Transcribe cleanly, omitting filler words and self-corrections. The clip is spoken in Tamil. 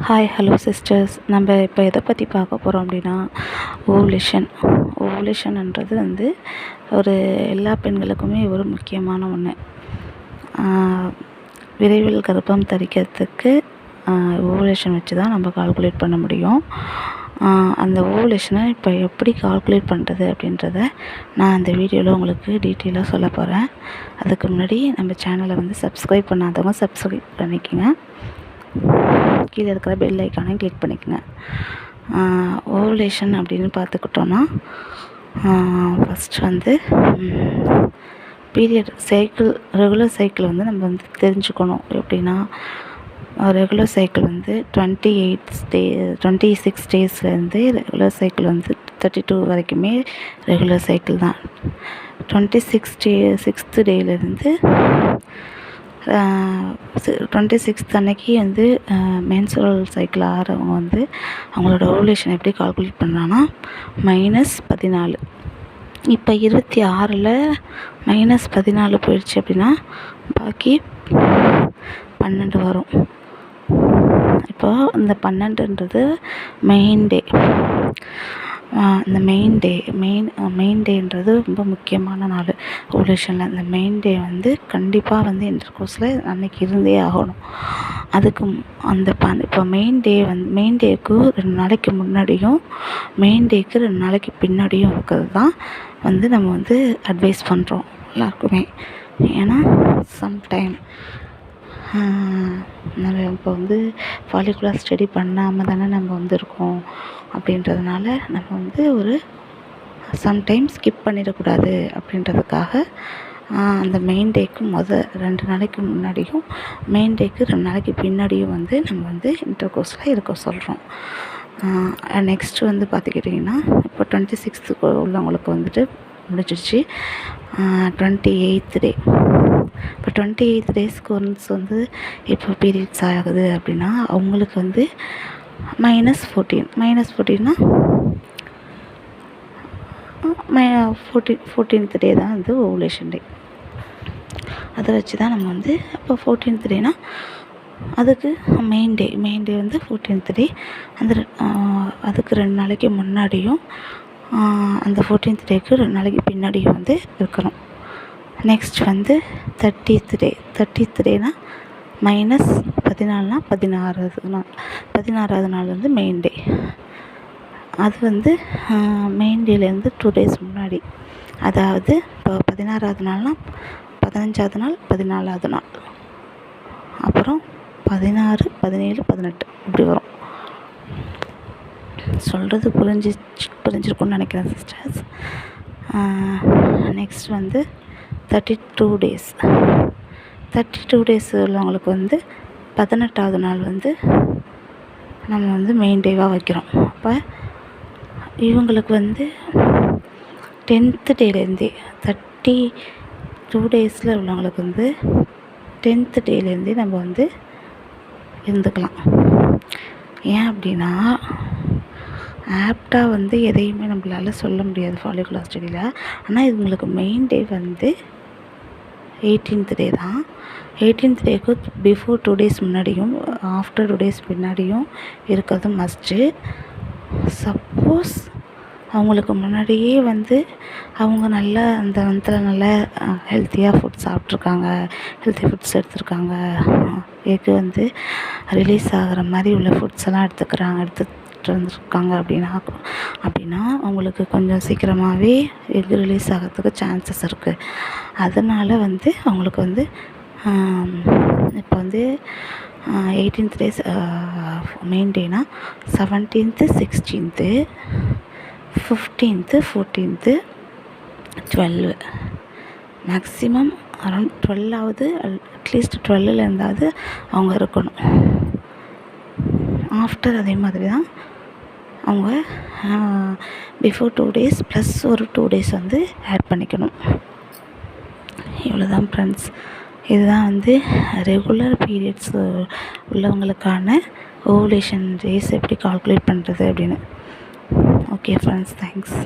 ஹாய் ஹலோ சிஸ்டர்ஸ், நம்ம இப்போ எதை பற்றி பார்க்க போகிறோம் அப்படின்னா ஓவுலேஷன்ன்றது ஒரு எல்லா பெண்களுக்குமே ஒரு முக்கியமான ஒன்று. விரைவில் கர்ப்பம் தரிக்கிறதுக்கு ஓவுலேஷன் வச்சு தான் நம்ம கால்குலேட் பண்ண முடியும். அந்த ஓவுலேஷனை இப்போ எப்படி கால்குலேட் பண்ணுறது அப்படின்றத நான் அந்த வீடியோவில் உங்களுக்கு டீட்டெயிலாக சொல்ல போகிறேன். அதுக்கு முன்னாடி நம்ம சேனலை சப்ஸ்கிரைப் பண்ணாதவங்க சப்ஸ்கிரைப் பண்ணிக்கோங்க. கீழே இருக்கிற பெல் ஐக்கானையும் கிளிக் பண்ணிக்கோங்க. ஓவுலேஷன் அப்படின்னு பார்த்துக்கிட்டோன்னா first period cycle, regular cycle நம்ம தெரிஞ்சுக்கணும். எப்படின்னா ரெகுலர் சைக்கிள் 26 டேஸ்லேருந்து ரெகுலர் சைக்கிள் 32 வரைக்குமே ரெகுலர் சைக்கிள் தான். 26th டேலேருந்து 26th அன்னைக்கு மென்சுரல் சைக்கிள் ஆகிறவங்க அவங்களோட ஓவுலேஷன் எப்படி கால்குலேட் பண்ணுறாங்கன்னா -14. இப்போ 26ல் -14 போயிடுச்சு அப்படின்னா பாக்கி 12 வரும். இப்போ இந்த 12ன்றது மெயின் டே. இந்த மெயின் டேன்றது ரொம்ப முக்கியமான நாள் ஓவுலேஷனில். இந்த மெயின் டே கண்டிப்பாக இன்டர்கோர்ஸில் அன்னைக்கு இருந்தே ஆகணும். அதுக்கு இப்போ மெயின் டேக்கு 2 நாளைக்கு முன்னாடியும் மெயின் டேக்கு 2 நாளைக்கு பின்னாடியும் இருக்கிறது தான் நம்ம அட்வைஸ் பண்ணுறோம் எல்லாருக்குமே. ஏன்னா சம்டைம் நம்ம இப்போ ஃபாலிகுலர் ஸ்டடி பண்ணாமல் தானே நம்ம இருக்கோம். அப்படின்றதுனால நம்ம ஒரு சம்டைம்ஸ் ஸ்கிப் பண்ணிடக்கூடாது அப்படின்றதுக்காக அந்த மெயின் டேக்கு 2 நாளைக்கு முன்னாடியும் மெயின் டேக்கு 2 நாளைக்கு பின்னாடியும் நம்ம இன்டர்கோர்ஸில் இருக்க சொல்கிறோம். நெக்ஸ்ட்டு பார்த்துக்கிட்டிங்கன்னா இப்போ 26th உள்ளவங்களுக்கு முடிச்சிடுச்சு. 28th டே. இப்போ 28 டேஸ்க்கு ஒன்ஸ் இப்போ பீரியட்ஸ் ஆகுது அப்படின்னா அவங்களுக்கு -14னா 14th டே தான் ஓவுலேஷன் டே. அதை வச்சு தான் நம்ம இப்போ 14th டேனா அதுக்கு மெயின் டே 14th டே. அதுக்கு 2 நாளைக்கு முன்னாடியும் அந்த 14th டேக்கு 2 நாளைக்கு பின்னாடியும் இருக்கணும். நெக்ஸ்ட் 30th டே. 30th டேனா -14னா 16வது நாள் மெயின் டே. அது மெயின் டேலேருந்து 2 டேஸ் முன்னாடி. அதாவது இப்போ 16வது நாள்னா 15வது நாள் 14வது நாள், அப்புறம் 16, 17, 18 இப்படி வரும். சொல்கிறது புரிஞ்சிருக்குன்னு நினைக்கிறேன் சிஸ்டர்ஸ். Next 32 days. 32 டேஸ் உள்ளவங்களுக்கு 18வது நாள் நம்ம மெயின் டேவாக வைக்கிறோம். அப்போ இவங்களுக்கு 10th டேலேருந்தே 32 டேஸில் உள்ளவங்களுக்கு 10th டேலேருந்தே நம்ம இருந்துக்கலாம். ஏன் அப்படின்னா ஆப்டாக எதையுமே நம்மளால் சொல்ல முடியாது ஃபாலிகுலர் ஸ்டடியில். ஆனால் இவங்களுக்கு மெயின் டே 18th டே தான். 18th டேக்கு பிஃபோர் 2 டேஸ் முன்னாடியும் ஆஃப்டர் 2 டேஸ் பின்னாடியும் இருக்கிறது மஸ்ட்டு. சப்போஸ் அவங்களுக்கு முன்னாடியே அவங்க நல்லா அந்த நல்லா ஹெல்த்தியாக ஃபுட் சாப்பிட்ருக்காங்க, ஹெல்த்தி ஃபுட்ஸ் எடுத்துருக்காங்க, எக்கு ரிலீஸ் ஆகிற மாதிரி உள்ள ஃபுட்ஸ் எல்லாம் எடுத்துகிட்டு வந்துருக்காங்க அப்படின்னா அவங்களுக்கு கொஞ்சம் சீக்கிரமாகவே எக்கு ரிலீஸ் ஆகிறதுக்கு சான்சஸ் இருக்குது. அதனால் அவங்களுக்கு இப்போ 18th டேஸ் மெயின் டேனா 17th, 16th, 15th, 14th, 12 maximum around 12வது அட்லீஸ்ட் 12ல் இருந்தாவது அவங்க இருக்கணும். ஆஃப்டர் அதே மாதிரி தான் அவங்க பிஃபோர் 2 டேஸ் ப்ளஸ் ஒரு 2 டேஸ் ஆட் பண்ணிக்கணும். இவ்வளோதான் ஃப்ரெண்ட்ஸ். இதுதான் ரெகுலர் பீரியட்ஸ் உள்ளவங்களுக்கான ஓவுலேஷன் டேஸ் எப்படி கால்குலேட் பண்ணுறது அப்படின்னு. Okay friends, thanks.